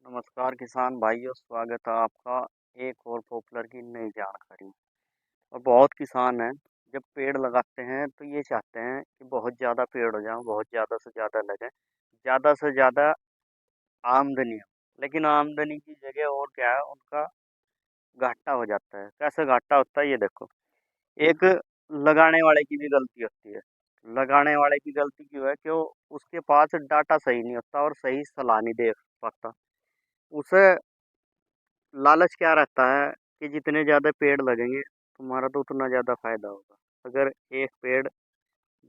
नमस्कार किसान भाइयों, स्वागत है आपका एक और पॉपुलर की नई जानकारी। और बहुत किसान हैं, जब पेड़ लगाते हैं तो ये चाहते हैं कि बहुत ज़्यादा पेड़ हो जाएं, बहुत ज़्यादा से ज़्यादा लगें, ज़्यादा से ज़्यादा आमदनी हो। लेकिन आमदनी की जगह और क्या है, उनका घाटा हो जाता है। कैसे घाटा होता है ये देखो। एक लगाने वाले की भी गलती होती है। लगाने वाले की गलती क्यों है कि वो उसके पास डाटा सही नहीं होता और सही सलाह नहीं दे पाता। उसे लालच क्या रहता है कि जितने ज़्यादा पेड़ लगेंगे तुम्हारा तो उतना ज़्यादा फायदा होगा। अगर एक पेड़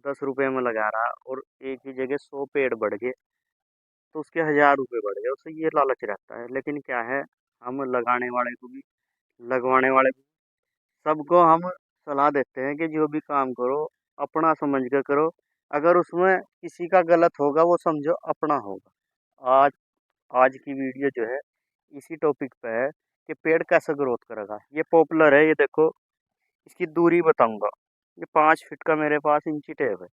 10 रुपए में लगा रहा और एक ही जगह 100 पेड़ बढ़ गए तो उसके 1000 रुपये बढ़ गए। उससे ये लालच रहता है। लेकिन क्या है, हम लगाने वाले को भी, लगवाने वाले को, सबको हम सलाह देते हैं कि जो भी काम करो अपना समझ कर करो। अगर उसमें किसी का गलत होगा वो समझो अपना होगा। आज आज की वीडियो जो है इसी टॉपिक पे है कि पेड़ कैसे ग्रोथ करेगा। ये पॉपुलर है, ये देखो। इसकी दूरी बताऊंगा। ये 5 फीट का मेरे पास इंची टेप है।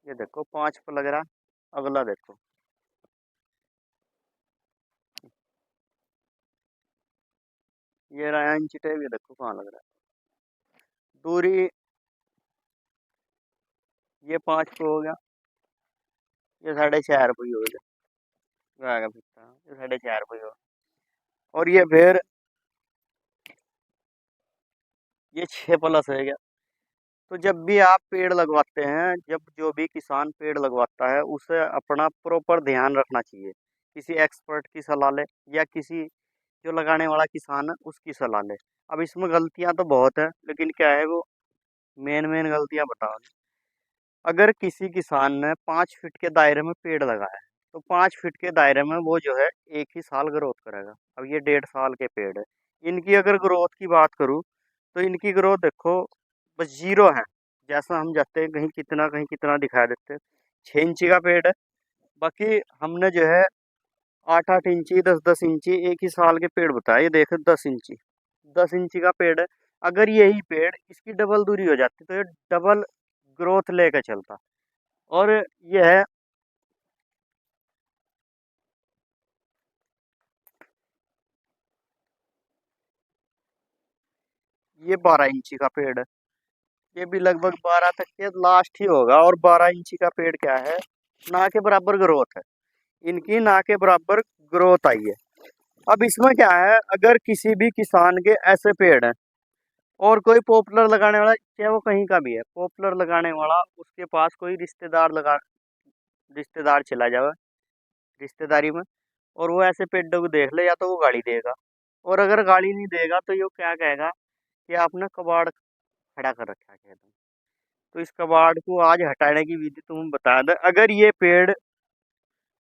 ये देखो 5 पे लग रहा। अगला देखो, ये रहा इंची टेप। ये देखो कहाँ लग रहा है। दूरी ये 5 पे हो गया। ये 4.5 रुपये हो गया। ये आएगा फिर ये 4.5 रुपये हो। और ये फिर ये 6 प्लस है गया। तो जब भी आप पेड़ लगवाते हैं, जब जो भी किसान पेड़ लगवाता है उसे अपना प्रॉपर ध्यान रखना चाहिए। किसी एक्सपर्ट की सलाह ले या किसी जो लगाने वाला किसान है उसकी सलाह ले। अब इसमें गलतियां तो बहुत है, लेकिन क्या है वो मेन मेन गलतियां बताओ। अगर किसी किसान ने 5 फीट के दायरे में पेड़ लगाया है तो 5 फीट के दायरे में वो जो है एक ही साल ग्रोथ करेगा। अब ये 1.5 साल के पेड़ है। इनकी अगर ग्रोथ की बात करूँ तो इनकी ग्रोथ देखो, बस जीरो है। जैसा हम जाते हैं कहीं कितना दिखा देते हैं। 6 इंची का पेड़ है। बाकी हमने जो है 8 8 इंची 10 10 इंची एक ही साल के पेड़ बताए। ये देखे 10 इंची, 10 इंची का पेड़ है। अगर यही पेड़ इसकी डबल दूरी हो जाती तो ये डबल ग्रोथ लेकर चलता। और ये है, ये 12 इंची का पेड़ है। ये भी लगभग 12 तक के लास्ट ही होगा। और 12 इंची का पेड़ क्या है, ना के बराबर ग्रोथ है। इनकी ना के बराबर ग्रोथ आई है। अब इसमें क्या है, अगर किसी भी किसान के ऐसे पेड़ हैं और कोई पॉपुलर लगाने वाला, चाहे वो कहीं का भी है, पॉपुलर लगाने वाला उसके पास कोई रिश्तेदार चला जाए रिश्तेदारी में, और वो ऐसे पेड़ों को देख ले, या तो वो गाली देगा। और अगर गाली नहीं देगा तो ये क्या कहेगा कि आपने कबाड़ खड़ा कर रखा है खेत में। तो इस कबाड़ को आज हटाने की विधि तुम्हें बता दें। अगर ये पेड़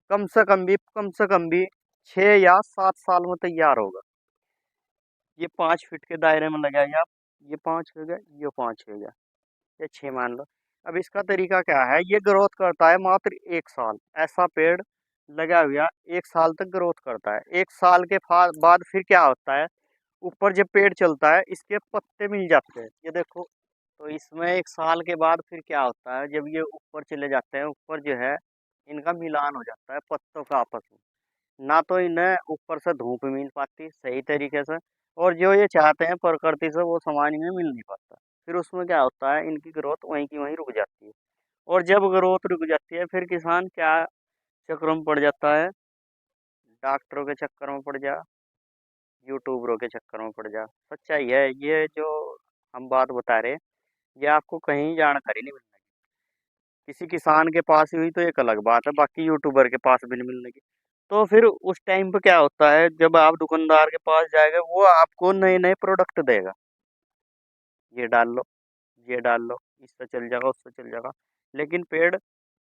कम से कम भी 6 या 7 साल में तैयार होगा। ये 5 फीट के दायरे में लगाएंगे आप। ये 5 हो गया, ये 5 हो गया, ये 6 मान लो। अब इसका तरीका क्या है, ये ग्रोथ करता है मात्र 1 साल। ऐसा पेड़ लगा हुआ 1 साल तक ग्रोथ करता है। 1 साल के बाद फिर क्या होता है, ऊपर जब पेड़ चलता है इसके पत्ते मिल जाते हैं। ये देखो। तो इसमें 1 साल के बाद फिर क्या होता है, जब ये ऊपर चले जाते हैं, ऊपर जो है इनका मिलान हो जाता है पत्तों का आपस में। ना तो इन्हें ऊपर से धूप मिल पाती सही तरीके से, और जो ये चाहते हैं प्रकृति से वो सामान इन्हें मिल नहीं पाता। फिर उसमें क्या होता है, इनकी ग्रोथ वहीं की वहीं रुक जाती है। और जब ग्रोथ रुक जाती है फिर किसान क्या चक्कर में पड़ जाता है, डॉक्टरों के चक्कर में पड़ जा, यूट्यूबरों के चक्कर में पड़ जा। सच्चाई है ये जो हम बात बता रहे हैं, ये आपको कहीं जानकारी नहीं मिलेगी। किसी किसान के पास ही हुई तो एक अलग बात है, बाकी यूट्यूबर के पास भी नहीं मिलने की। तो फिर उस टाइम पे क्या होता है, जब आप दुकानदार के पास जाएंगे वो आपको नए नए प्रोडक्ट देगा। ये डाल लो, ये डाल लो, इससे चल जाएगा, उससे चल जाएगा। लेकिन पेड़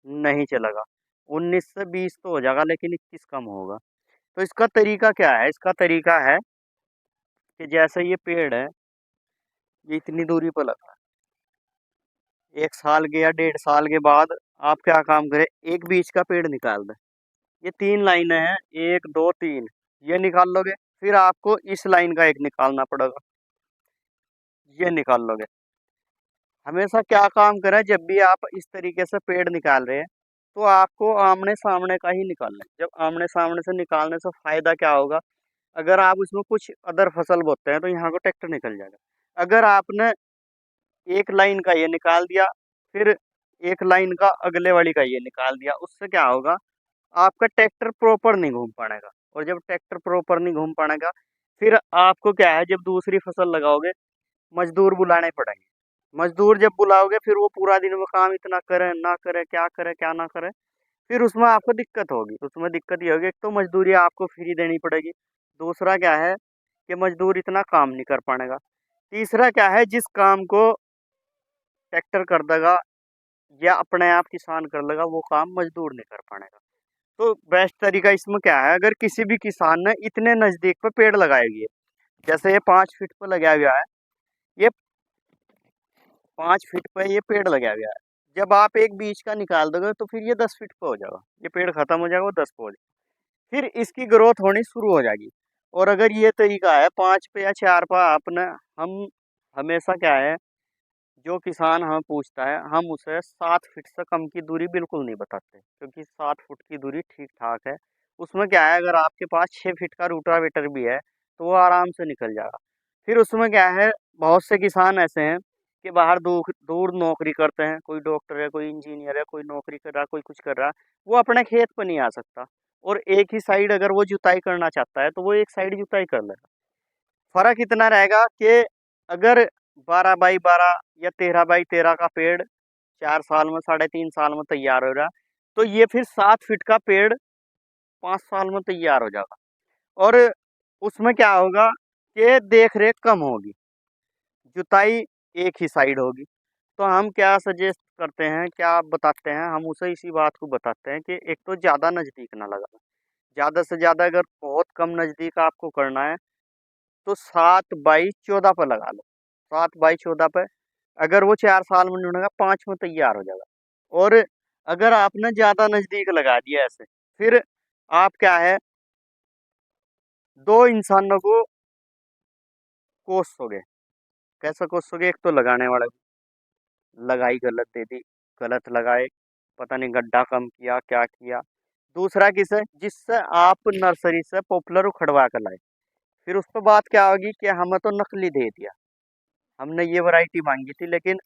नहीं चलेगा। 19 से 20 तो हो जाएगा, लेकिन 21 कम होगा। तो इसका तरीका क्या है, इसका तरीका है कि जैसे ये पेड़ है, ये इतनी दूरी पर लगा है। 1 साल के या 1.5 साल के बाद आप क्या काम करें, एक बीच का पेड़ निकाल दें। ये 3 लाइनें हैं, 1 2 3, ये निकाल लोगे। फिर आपको इस लाइन का एक निकालना पड़ेगा, ये निकाल लोगे। हमेशा क्या काम करें, जब भी आप इस तरीके से पेड़ निकाल रहे हैं तो आपको आमने सामने का ही निकालना है। जब आमने सामने से निकालने से फायदा क्या होगा, अगर आप उसमें कुछ अदर फसल बोते हैं तो यहाँ को ट्रैक्टर निकल जाएगा। अगर आपने एक लाइन का ये निकाल दिया, फिर एक लाइन का अगले वाली का ये निकाल दिया, उससे क्या होगा, आपका ट्रैक्टर प्रॉपर नहीं घूम पाएगा। और जब ट्रैक्टर प्रॉपर नहीं घूम पाएगा, फिर आपको क्या है, जब दूसरी फसल लगाओगे मजदूर बुलाने पड़ेंगे। मजदूर जब बुलाओगे फिर वो पूरा दिन वो काम इतना करे ना करे, क्या करे क्या ना करे, फिर उसमें आपको दिक्कत होगी। उसमें दिक्कत ये होगी, एक तो मजदूरी आपको फ्री देनी पड़ेगी, दूसरा क्या है कि मजदूर इतना काम नहीं कर पाएगा, तीसरा क्या है, जिस काम को ट्रैक्टर कर देगा या अपने आप किसान कर लेगा वो काम मजदूर नहीं कर पाएगा। तो बेस्ट तरीका इसमें क्या है, अगर किसी भी किसान ने इतने नजदीक पे पेड़ लगाए हुए, जैसे ये 5 फीट पे लगाया गया है, ये 5 फीट पे ये पेड़ लगाया गया है, जब आप एक बीज का निकाल दोगे तो फिर ये 10 फीट पे हो जाएगा, ये पेड़ खत्म हो जाएगा, वो 10 पे हो जाएगा, फिर इसकी ग्रोथ होनी शुरू हो जाएगी। और अगर ये तरीका है 5 पे या 4 पे आपने, हम हमेशा क्या है, जो किसान हमें पूछता है हम उसे 7 फीट से कम की दूरी बिल्कुल नहीं बताते, क्योंकि 7 फुट की दूरी ठीक ठाक है। उसमें क्या है, अगर आपके पास 6 फीट का रूटावेटर भी है तो वो आराम से निकल जाएगा। फिर उसमें क्या है, बहुत से किसान ऐसे हैं कि बाहर दूर दूर नौकरी करते हैं, कोई डॉक्टर है, कोई इंजीनियर है, कोई नौकरी कर रहा है, कोई कुछ कर रहा है, वो अपने खेत पर नहीं आ सकता, और एक ही साइड अगर वो जुताई करना चाहता है तो वो एक साइड जुताई कर लेगा। फर्क इतना रहेगा कि अगर 12 बाई 12 या 13 बाई 13 का पेड़ 4 साल में, 3.5 साल में तैयार हो रहा है, तो ये फिर 7 फीट का पेड़ 5 साल में तैयार हो जाएगा। और उसमें क्या होगा कि देख रेख कम होगी, जुताई एक ही साइड होगी। तो हम क्या सजेस्ट करते हैं, क्या आप बताते हैं, हम उसे इसी बात को बताते हैं कि एक तो ज़्यादा नज़दीक ना लगाना, ज़्यादा से ज़्यादा अगर बहुत कम नज़दीक आपको करना है तो 7 बाई 14 पर लगा लो। 7 बाई 14 पे अगर वो 4 साल में नहीं होगा, 5 में तैयार हो जाएगा। और अगर आपने ज्यादा नजदीक लगा दिया ऐसे, फिर आप क्या है, दो इंसानों को कोसोगे। कैसे कोसोगे, एक तो लगाने वाले को, लगाई गलत दे दी, गलत लगाए, पता नहीं गड्ढा कम किया क्या किया। दूसरा किसे, जिससे आप नर्सरी से पॉपुलर उखड़वा कर लाए, फिर उस पर बात क्या होगी कि हमें तो नकली दे दिया, हमने ये वैरायटी मांगी थी लेकिन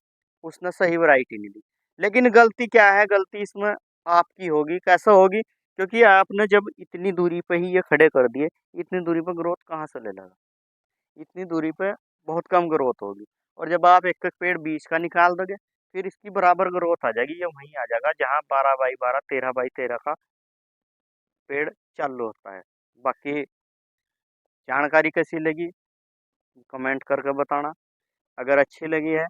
उसने सही वैरायटी नहीं दी। लेकिन गलती क्या है, गलती इसमें आपकी होगी, कैसे होगी, क्योंकि आपने जब इतनी दूरी पे ही ये खड़े कर दिए, इतनी दूरी पे ग्रोथ कहाँ से ले लेगा, इतनी दूरी पे बहुत कम ग्रोथ होगी। और जब आप एक एक पेड़ बीज का निकाल दोगे, फिर इसकी बराबर ग्रोथ आ जाएगी, ये वहीं आ जाएगा जहाँ 12 बाई 12 13 बाई 13 का पेड़ चालू होता है। बाकी जानकारी कैसी लगी कमेंट करके बताना, अगर अच्छी लगी है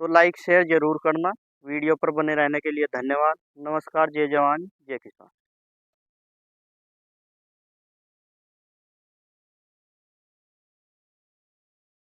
तो लाइक शेयर जरूर करना। वीडियो पर बने रहने के लिए धन्यवाद। नमस्कार, जय जवान जय किसान।